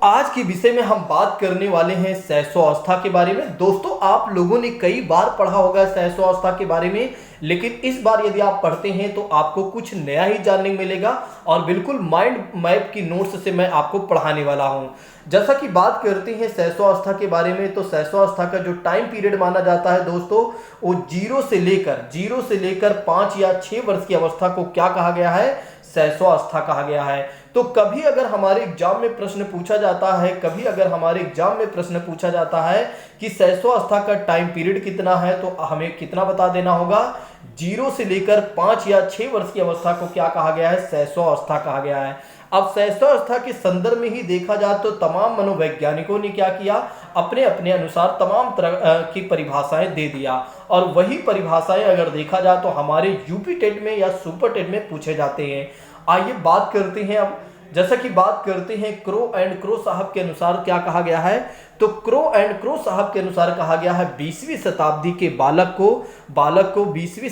आज के विषय में हम बात करने वाले हैं शैशवावस्था के बारे में। दोस्तों, आप लोगों ने कई बार पढ़ा होगा शैशवावस्था के बारे में, लेकिन इस बार यदि आप पढ़ते हैं तो आपको कुछ नया ही जानने को मिलेगा और बिल्कुल माइंड मैप की नोट्स से मैं आपको पढ़ाने वाला हूं। जैसा कि बात करते हैं शैशवावस्था के बारे में, तो शैशवावस्था का जो टाइम पीरियड माना जाता है दोस्तों, वो जीरो से लेकर 5 या 6 वर्ष की अवस्था को क्या कहा गया है? शैशवावस्था कहा गया है। तो कभी अगर हमारे एग्जाम में प्रश्न पूछा जाता है कि शैशवावस्था का टाइम पीरियड कितना है, तो हमें कितना बता देना होगा? 0 से लेकर 5 या 6 वर्ष की अवस्था को क्या कहा गया है? शैशवावस्था कहा गया है। अब शैशवावस्था के संदर्भ में ही देखा जाए तो तमाम मनोवैज्ञानिकों ने क्या किया? अपने अपने अनुसार तमाम तरह की परिभाषाएं दे दिया, और वही परिभाषाएं अगर देखा जाए तो हमारे यूपी टेट में या सुपर टेट में पूछे जाते हैं। आइए बात करते हैं। अब जैसा कि बात करते हैं, क्रो एंड क्रो साहब के अनुसार क्या कहा गया है? तो क्रो एंड क्रो साहब के अनुसार कहा गया है 20वीं शताब्दी के बालक को 20वीं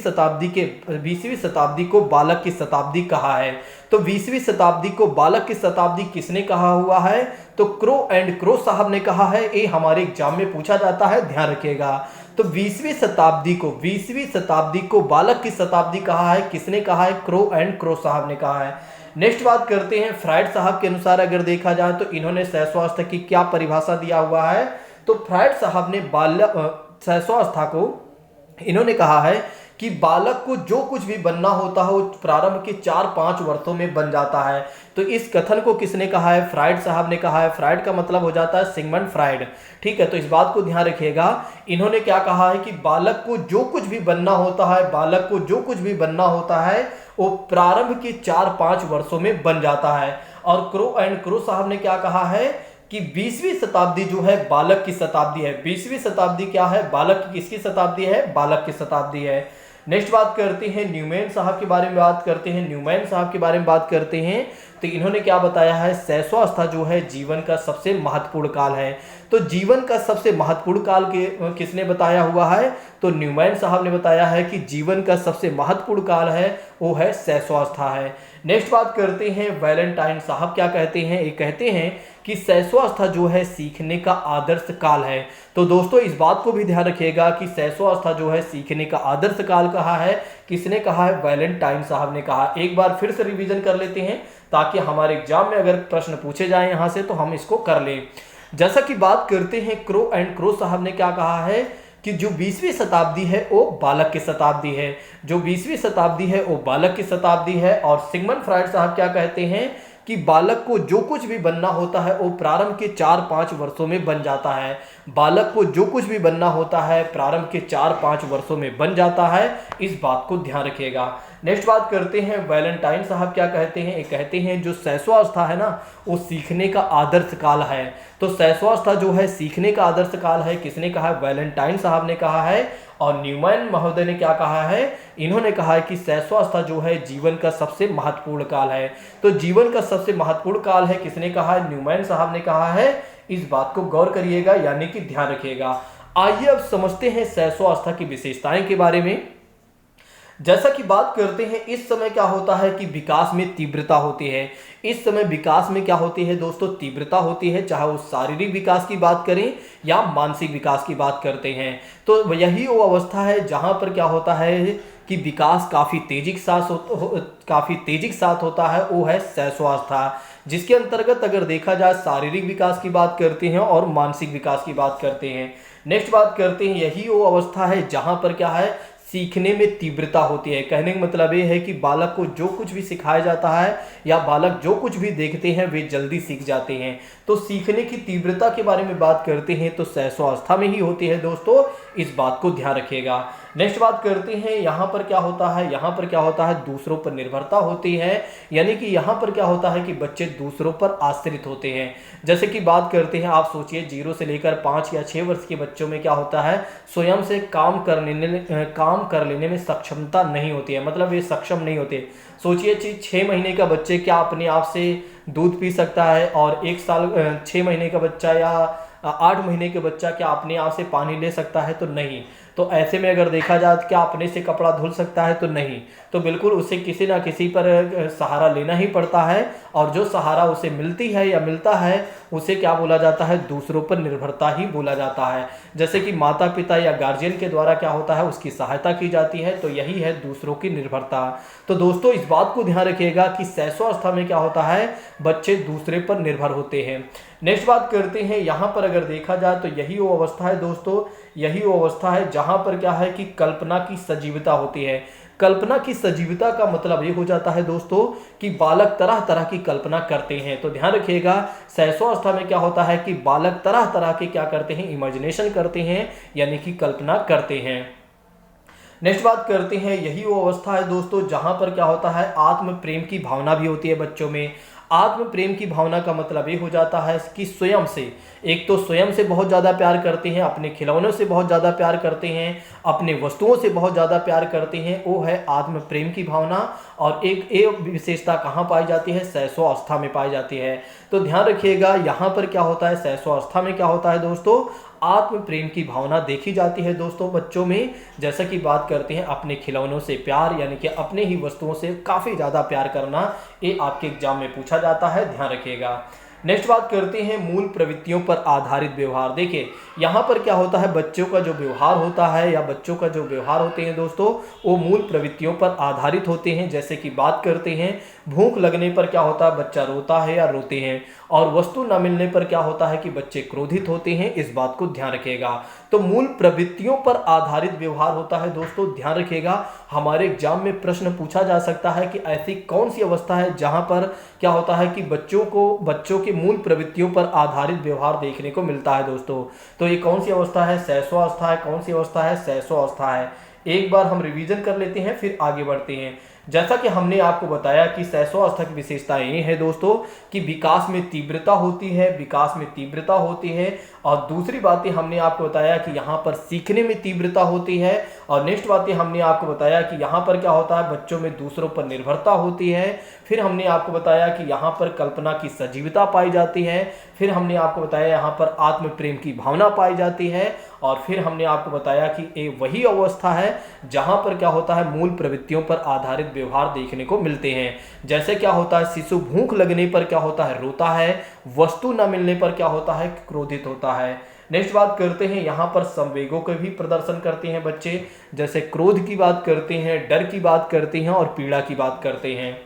शताब्दी को बालक की शताब्दी कहा है। तो 20वीं शताब्दी को बालक की शताब्दी किसने कहा हुआ है? तो क्रो एंड क्रो साहब ने कहा है। ये हमारे एग्जाम में पूछा जाता है, ध्यान रखिएगा। तो 20वीं शताब्दी को बालक की शताब्दी कहा है। किसने कहा है? क्रो एंड क्रो साहब ने कहा है। नेक्स्ट बात करते हैं, फ्रायड साहब के अनुसार अगर देखा जाए तो इन्होंने शैशवावस्था की क्या परिभाषा दिया हुआ है? तो फ्रायड साहब ने शैशवावस्था को इन्होंने कहा है कि बालक को जो कुछ भी बनना होता है वो प्रारंभ के 4-5 वर्षों में बन जाता है। तो इस कथन को किसने कहा है? फ्रायड साहब ने कहा है। फ्रायड का मतलब हो जाता है सिगमंड फ्रायड, ठीक है। तो इस बात को ध्यान रखिएगा। इन्होंने क्या कहा है कि बालक को जो कुछ भी बनना होता है वो प्रारंभ के 4-5 वर्षों में बन जाता है। और क्रो एंड क्रो साहब ने क्या कहा है कि 20वीं शताब्दी जो है बालक की शताब्दी है। 20वीं शताब्दी क्या है? बालक की किसकी शताब्दी है? बालक की शताब्दी है। नेक्स्ट बात करते हैं, न्यूमैन साहब के बारे में बात करते हैं। तो इन्होंने क्या बताया है? शैशवावस्था जो है जीवन का सबसे महत्वपूर्ण काल है। तो जीवन का सबसे महत्वपूर्ण काल किसने बताया हुआ है? तो न्यूमैन साहब ने बताया है कि जीवन का सबसे महत्वपूर्ण काल है वो है शैशवावस्था है। नेक्स्ट बात करते हैं, वैलेंटाइन साहब क्या कहते हैं? ये कहते हैं कि शैशवावस्था जो है सीखने का आदर्श काल है। तो दोस्तों, इस बात को भी ध्यान रखिएगा कि शैशवावस्था जो है सीखने का आदर्श काल कहा है। किसने कहा है? वैलेंटाइन साहब ने कहा। एक बार फिर से रिवीजन कर लेते हैं ताकि हमारे एग्जाम में अगर प्रश्न पूछे जाएं यहाँ से तो हम इसको कर लें। जैसा कि बात करते हैं, क्रो एंड क्रो साहब ने क्या कहा है कि जो 20वीं शताब्दी है वो बालक की शताब्दी है। जो 20वीं शताब्दी है वो बालक की शताब्दी है। और सिगमंड फ्रायड साहब क्या कहते हैं कि बालक को जो कुछ भी बनना होता है वो प्रारंभ के 4-5 वर्षों में बन जाता है। बालक को जो कुछ भी बनना होता है प्रारंभ के 4-5 वर्षों में बन जाता है। इस बात को ध्यान रखिएगा। नेक्स्ट बात करते हैं, वैलेंटाइन साहब क्या कहते हैं? ये कहते हैं जो शैशवावस्था है ना वो सीखने का आदर्श काल है। तो शैशवावस्था जो है सीखने का आदर्श काल है। किसने कहा है? वैलेंटाइन साहब ने कहा है। और न्यूमैन महोदय ने क्या कहा है? इन्होंने कहा है कि शैशवावस्था जो है जीवन का सबसे महत्वपूर्ण काल है। तो जीवन का सबसे महत्वपूर्ण काल है, किसने कहा है? न्यूमैन साहब ने कहा है। इस बात को गौर करिएगा, यानी कि ध्यान रखिएगा। आइए अब समझते हैं शैशवावस्था की विशेषताएं के बारे में। जैसा कि बात करते हैं, इस समय क्या होता है कि विकास में तीव्रता होती है। इस समय विकास में क्या होती है दोस्तों? तीव्रता होती है, चाहे वो शारीरिक विकास की बात करें या मानसिक विकास की बात करते हैं। तो यही वो अवस्था है जहां पर क्या होता है कि विकास काफ़ी तेजी के साथ होता है, वो है शैशवावस्था। जिसके अंतर्गत अगर देखा जाए शारीरिक विकास की बात करते हैं और मानसिक विकास की बात करते हैं। नेक्स्ट बात करते हैं, यही वो अवस्था है जहां पर क्या है? सीखने में तीव्रता होती है। कहने का मतलब ये है कि बालक को जो कुछ भी सिखाया जाता है या बालक जो कुछ भी देखते हैं वे जल्दी सीख जाते हैं। तो सीखने की तीव्रता के बारे में बात करते हैं तो शैशवावस्था में ही होती है दोस्तों, इस बात को ध्यान रखिएगा। नेक्स्ट बात करते हैं, यहाँ पर क्या होता है? दूसरों पर निर्भरता होती है, यानी कि यहाँ पर क्या होता है कि बच्चे दूसरों पर आश्रित होते हैं। जैसे कि बात करते हैं, आप सोचिए 0 से लेकर 5 या 6 वर्ष के बच्चों में क्या होता है? स्वयं से काम कर लेने में सक्षमता नहीं होती है, मतलब ये सक्षम नहीं होते। सोचिए 6 महीने का बच्चे क्या अपने आप से दूध पी सकता है? और 6 महीने का बच्चा या 8 महीने के बच्चा क्या अपने आप से पानी ले सकता है? तो नहीं। तो ऐसे में अगर देखा जाए तो क्या अपने से कपड़ा धुल सकता है? तो नहीं। तो बिल्कुल उसे किसी ना किसी पर सहारा लेना ही पड़ता है, और जो सहारा उसे मिलती है या मिलता है उसे क्या बोला जाता है? दूसरों पर निर्भरता ही बोला जाता है। जैसे कि माता पिता या गार्जियन के द्वारा क्या होता है, उसकी सहायता की जाती है, तो यही है दूसरों की निर्भरता। तो दोस्तों इस बात को ध्यान रखिएगा कि शैशवावस्था में क्या होता है, बच्चे दूसरे पर निर्भर होते हैं। नेक्स्ट बात करते हैं, यहाँ पर अगर देखा जाए तो यही वो अवस्था है दोस्तों, यही वो अवस्था है जहाँ पर क्या है कि कल्पना की सजीवता होती है। कल्पना की सजीवता का मतलब ये हो जाता है दोस्तों कि बालक तरह तरह की कल्पना करते हैं। तो ध्यान रखिएगा, शैशवावस्था में क्या होता है कि बालक तरह तरह के क्या करते हैं, इमेजिनेशन करते हैं, यानी कि कल्पना करते हैं। नेक्स्ट बात करते हैं, यही वो अवस्था है दोस्तों जहां पर क्या होता है, आत्म प्रेम की भावना भी होती है बच्चों में। आत्म प्रेम की भावना का मतलब ये हो जाता है कि स्वयं से, एक तो स्वयं से बहुत ज़्यादा प्यार करते हैं, अपने खिलौनों से बहुत ज़्यादा प्यार करते हैं, अपने वस्तुओं से बहुत ज़्यादा प्यार करते हैं, वो है आत्म प्रेम की भावना। और एक विशेषता कहाँ पाई जाती है? शैशवावस्था में पाई जाती है। तो ध्यान रखिएगा, यहाँ पर क्या होता है, शैशवावस्था में क्या होता है दोस्तों, आत्म प्रेम की भावना देखी जाती है दोस्तों बच्चों में। जैसा कि बात करते हैं अपने खिलौनों से प्यार, यानी कि अपने ही वस्तुओं से काफ़ी ज़्यादा प्यार करना, ये आपके एग्जाम में पूछा जाता है, ध्यान रखिएगा। नेक्स्ट बात करते हैं मूल प्रवृत्तियों पर आधारित व्यवहार। देखिए यहाँ पर क्या होता है, बच्चों का जो व्यवहार होता है या बच्चों का जो व्यवहार होते हैं दोस्तों, वो मूल प्रवृत्तियों पर आधारित होते हैं। जैसे कि बात करते हैं, भूख लगने पर क्या होता है, बच्चा रोता है या रोते हैं, और वस्तु न मिलने पर क्या होता है कि बच्चे क्रोधित होते हैं। इस बात को ध्यान रखिएगा। तो मूल प्रवृत्तियों पर आधारित व्यवहार होता है दोस्तों, ध्यान रखिएगा। हमारे एग्जाम में प्रश्न पूछा जा सकता है कि ऐसी कौन सी अवस्था है जहां पर क्या होता है कि बच्चों के मूल प्रवृत्तियों पर आधारित व्यवहार देखने को मिलता है दोस्तों। तो ये कौन सी अवस्था है? शैशवावस्था है। कौन सी अवस्था है? शैशवावस्था है। एक बार हम रिवीजन कर लेते हैं, फिर आगे बढ़ते हैं। जैसा कि हमने आपको बताया कि शैशवावस्था की विशेषताएं ये है दोस्तों कि विकास में तीव्रता होती है, विकास में तीव्रता होती है। और दूसरी बातें हमने आपको बताया कि यहाँ पर सीखने में तीव्रता होती है। और नेक्स्ट बातें हमने आपको बताया कि यहाँ पर क्या होता है, बच्चों में दूसरों पर निर्भरता होती है। फिर हमने आपको बताया कि यहाँ पर कल्पना की सजीवता पाई जाती है। फिर हमने आपको बताया यहाँ पर आत्म प्रेम की भावना पाई जाती है। और फिर हमने आपको बताया कि ये वही अवस्था है जहाँ पर क्या होता है, मूल प्रवृत्तियों पर आधारित व्यवहार देखने को मिलते हैं। जैसे क्या होता है, शिशु भूख लगने पर क्या होता है, रोता है, वस्तु न मिलने पर क्या होता है, क्रोधित होता है। नेक्स्ट बात करते हैं, यहाँ पर संवेगों के भी प्रदर्शन करते हैं बच्चे। जैसे क्रोध की बात करते हैं, डर की बात करते हैं और पीड़ा की बात करते हैं।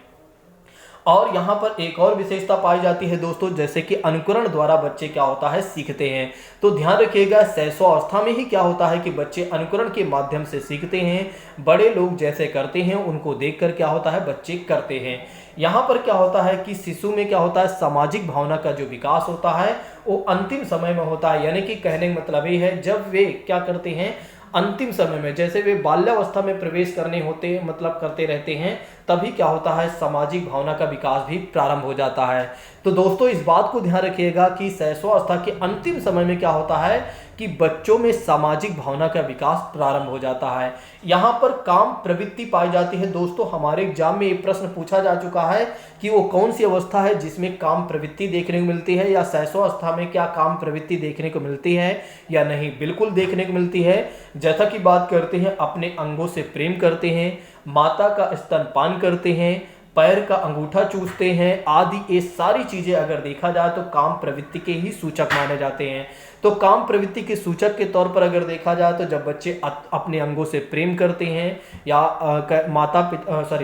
और यहाँ पर एक और विशेषता पाई जाती है दोस्तों, जैसे कि अनुकरण द्वारा बच्चे क्या होता है, सीखते हैं। तो ध्यान रखिएगा, शैशवावस्था में ही क्या होता है कि बच्चे अनुकरण के माध्यम से सीखते हैं। बड़े लोग जैसे करते हैं उनको देखकर क्या होता है, बच्चे करते हैं। यहाँ पर क्या होता है कि शिशु में क्या होता है, सामाजिक भावना का जो विकास होता है वो अंतिम समय में होता है। यानी कि कहने का मतलब ये है, जब वे क्या करते हैं, अंतिम समय में, जैसे वे बाल्यावस्था में प्रवेश करने होते मतलब करते रहते हैं, तभी क्या होता है, सामाजिक भावना का विकास भी प्रारंभ हो जाता है। तो दोस्तों इस बात को ध्यान रखिएगा कि शैशवावस्था के अंतिम समय में क्या होता है कि बच्चों में सामाजिक भावना का विकास प्रारंभ हो जाता है। यहाँ पर काम प्रवृत्ति पाई जाती है दोस्तों। हमारे एग्जाम में ये प्रश्न पूछा जा चुका है कि वो कौन सी अवस्था है जिसमें काम प्रवृत्ति देखने को मिलती है, या शैशवावस्था में क्या काम प्रवृत्ति देखने को मिलती है या नहीं? बिल्कुल देखने को मिलती है। जैसा कि बात करते हैं, अपने अंगों से प्रेम करते हैं, माता का स्तनपान करते हैं, पैर का अंगूठा चूसते हैं आदि, ये सारी चीजें अगर देखा जाए तो काम प्रवृत्ति के ही सूचक माने जाते हैं। तो काम प्रवृत्ति के सूचक के तौर पर अगर देखा जाए तो जब बच्चे अपने अंगों से प्रेम करते हैं या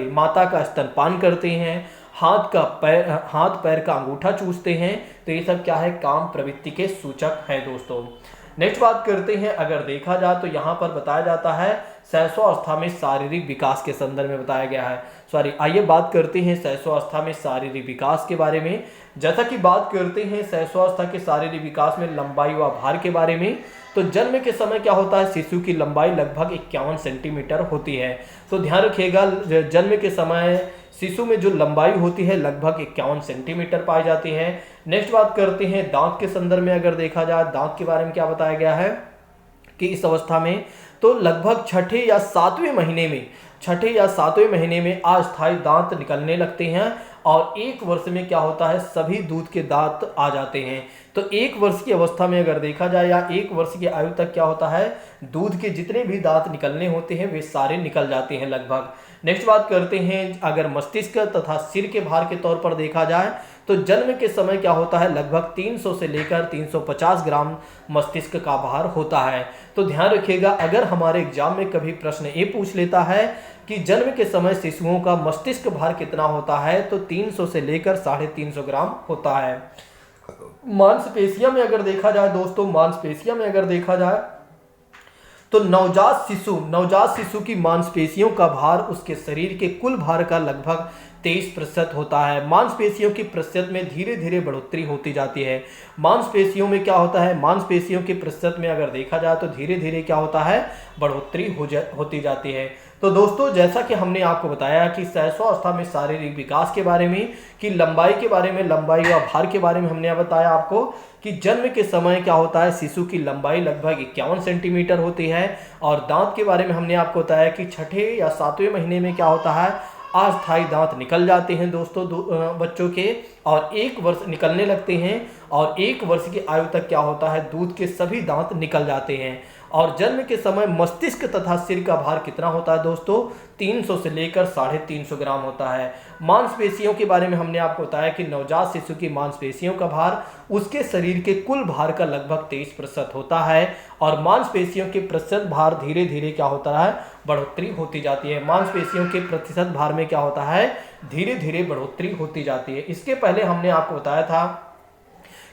माता का स्तनपान करते हैं, हाथ पैर का अंगूठा चूसते हैं, तो ये सब क्या है, काम प्रवृत्ति के सूचक हैं दोस्तों। नेक्स्ट बात करते हैं, अगर देखा जाए तो यहाँ पर बताया जाता है शैशवावस्था में शारीरिक विकास के संदर्भ में बताया गया है। आइए बात करते हैं शैशवावस्था में शारीरिक विकास के बारे में। जैसा कि बात करते हैं शैशवावस्था के शारीरिक विकास में लंबाई व भार के बारे में, तो जन्म के समय क्या होता है, शिशु की लंबाई लगभग 51 सेंटीमीटर होती है। तो ध्यान रखिएगा, जन्म के समय शिशु में जो लंबाई होती है लगभग 51 सेंटीमीटर पाई जाती है। नेक्स्ट बात करते हैं दांत के संदर्भ में। अगर देखा जाए दांत के बारे में क्या बताया गया है कि इस अवस्था में तो लगभग छठे या सातवें महीने में अस्थायी दांत निकलने लगते हैं और 1 वर्ष में क्या होता है, सभी दूध के दांत आ जाते हैं। तो 1 वर्ष की अवस्था में अगर देखा जाए या 1 वर्ष की आयु तक क्या होता है, दूध के जितने भी दांत निकलने होते हैं वे सारे निकल जाते हैं लगभग। नेक्स्ट बात करते हैं, अगर मस्तिष्क तथा सिर के भार के तौर पर देखा जाए तो जन्म के समय क्या होता है, लगभग 300 से लेकर 350 ग्राम मस्तिष्क का भार होता है। तो ध्यान रखिएगा, अगर हमारे एग्जाम में कभी प्रश्न ये पूछ लेता है कि जन्म के समय शिशुओं का मस्तिष्क भार कितना होता है, तो 300 से लेकर 350 ग्राम होता है। मांसपेशियों में अगर देखा जाए दोस्तों, मांसपेशियों में अगर देखा जाए तो नवजात शिशु की मांसपेशियों का भार उसके शरीर के कुल भार का लगभग 23% होता है। मांसपेशियों की प्रतिशत में धीरे धीरे बढ़ोतरी होती जाती है। मांसपेशियों में क्या होता है, मांसपेशियों के प्रतिशत में अगर देखा जाए तो धीरे धीरे क्या होता है, बढ़ोतरी होती जाती है। तो दोस्तों, जैसा कि हमने आपको बताया कि शैशवावस्था में शारीरिक विकास के बारे में, कि लंबाई के बारे में, लंबाई और भार के बारे में हमने बताया आपको कि जन्म के समय क्या होता है, शिशु की लंबाई लगभग 51 सेंटीमीटर होती है। और दांत के बारे में हमने आपको बताया कि छठे या 7वें महीने में क्या होता है, अस्थायी दांत निकल जाते हैं दोस्तों बच्चों के, और 1 वर्ष निकलने लगते हैं। और 1 वर्ष की आयु तक क्या होता है, दूध के सभी दांत निकल जाते हैं। और जन्म के समय मस्तिष्क तथा सिर का भार कितना होता है दोस्तों, 300 से लेकर 350 ग्राम होता है। मांसपेशियों के बारे में हमने आपको बताया कि नवजात शिशु की मांसपेशियों का भार उसके शरीर के कुल भार का लगभग 23% होता है। और मांसपेशियों के प्रतिशत भार धीरे धीरे क्या होता है, बढ़ोतरी होती जाती है। मांसपेशियों के प्रतिशत भार में क्या होता है, धीरे धीरे बढ़ोतरी होती जाती है। इसके पहले हमने आपको बताया था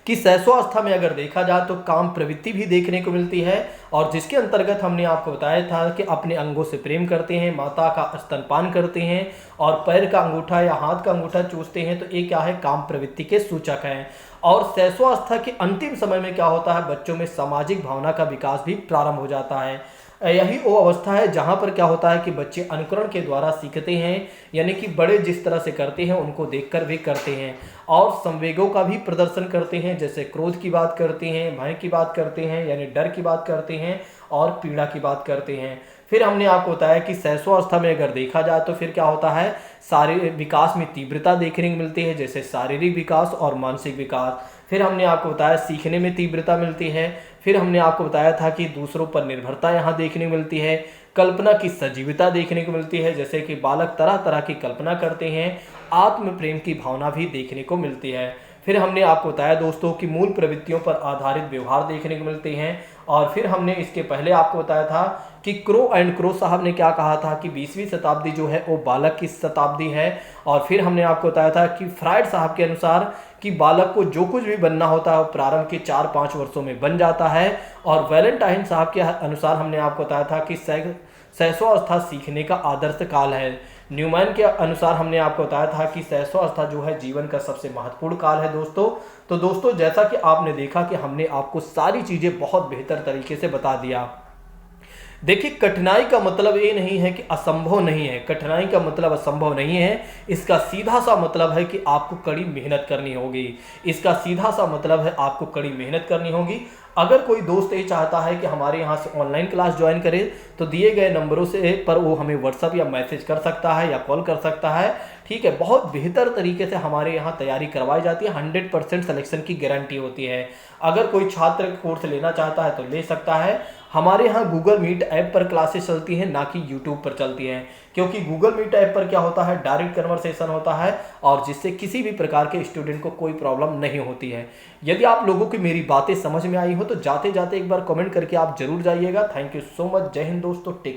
कि शैशवावस्था में अगर देखा जाए तो काम प्रवृत्ति भी देखने को मिलती है, और जिसके अंतर्गत हमने आपको बताया था कि अपने अंगों से प्रेम करते हैं, माता का स्तनपान करते हैं और पैर का अंगूठा या हाथ का अंगूठा चूसते हैं। तो ये क्या है, काम प्रवृत्ति के सूचक हैं। और शैशवावस्था के अंतिम समय में क्या होता है, बच्चों में सामाजिक भावना का विकास भी प्रारंभ हो जाता है। यही वो अवस्था है जहाँ पर क्या होता है कि बच्चे अनुकरण के द्वारा सीखते हैं, यानी कि बड़े जिस तरह से करते हैं उनको देखकर वे करते हैं। और संवेगों का भी प्रदर्शन करते हैं, जैसे क्रोध की बात करते हैं, भय की बात करते हैं यानी डर की बात करते हैं, और पीड़ा की बात करते हैं। फिर हमने आपको बताया कि शैशवावस्था में अगर देखा जाए तो फिर क्या होता है, शारीरिक विकास में तीव्रता देखने को मिलती है, जैसे शारीरिक विकास और मानसिक विकास। फिर हमने आपको बताया सीखने में तीव्रता मिलती है। फिर हमने आपको बताया था कि दूसरों पर निर्भरता यहाँ देखने को मिलती है। कल्पना की सजीवता देखने को मिलती है, जैसे कि बालक तरह तरह की कल्पना करते हैं। आत्म प्रेम की भावना भी देखने को मिलती है। फिर हमने आपको बताया दोस्तों कि मूल प्रवृत्तियों पर आधारित व्यवहार देखने को मिलते हैं। और फिर हमने इसके पहले आपको बताया था कि क्रो एंड क्रो साहब ने क्या कहा था कि 20वीं शताब्दी जो है वो बालक की शताब्दी है। और फिर हमने आपको बताया था कि फ्रायड साहब के अनुसार कि बालक को जो कुछ भी बनना होता है वो प्रारंभ के 4-5 वर्षों में बन जाता है। और वैलेंटाइन साहब के अनुसार हमने आपको बताया था कि शैशवावस्था सीखने का आदर्श काल है। न्यूमैन के अनुसार हमने आपको बताया था कि शैशवावस्था जो है जीवन का सबसे महत्वपूर्ण काल है दोस्तों। तो दोस्तों, जैसा कि आपने देखा कि हमने आपको सारी चीज़ें बहुत बेहतर तरीके से बता दिया। देखिए, कठिनाई का मतलब ये नहीं है कि असंभव नहीं है, कठिनाई का मतलब असंभव नहीं है। इसका सीधा सा मतलब है कि आपको कड़ी मेहनत करनी होगी। इसका सीधा सा मतलब है आपको कड़ी मेहनत करनी होगी। अगर कोई दोस्त ये चाहता है कि हमारे यहाँ से ऑनलाइन क्लास ज्वाइन करे तो दिए गए नंबरों से पर वो हमें व्हाट्सअप या मैसेज कर सकता है या कॉल कर सकता है। ठीक है, बहुत बेहतर तरीके से हमारे यहाँ तैयारी करवाई जाती है। 100% सिलेक्शन की गारंटी होती है। अगर कोई छात्र कोर्स लेना चाहता है तो ले सकता है। हमारे यहाँ गूगल मीट ऐप पर क्लासेस चलती हैं, ना कि यूट्यूब पर चलती हैं, क्योंकि गूगल मीट ऐप पर क्या होता है, डायरेक्ट कन्वर्सेशन होता है और जिससे किसी भी प्रकार के स्टूडेंट को कोई प्रॉब्लम नहीं होती है। यदि आप लोगों की मेरी बातें समझ में आई हो तो जाते जाते एक बार कमेंट करके आप जरूर जाइएगा। Thank you so much. जय हिंद दोस्तों, टेक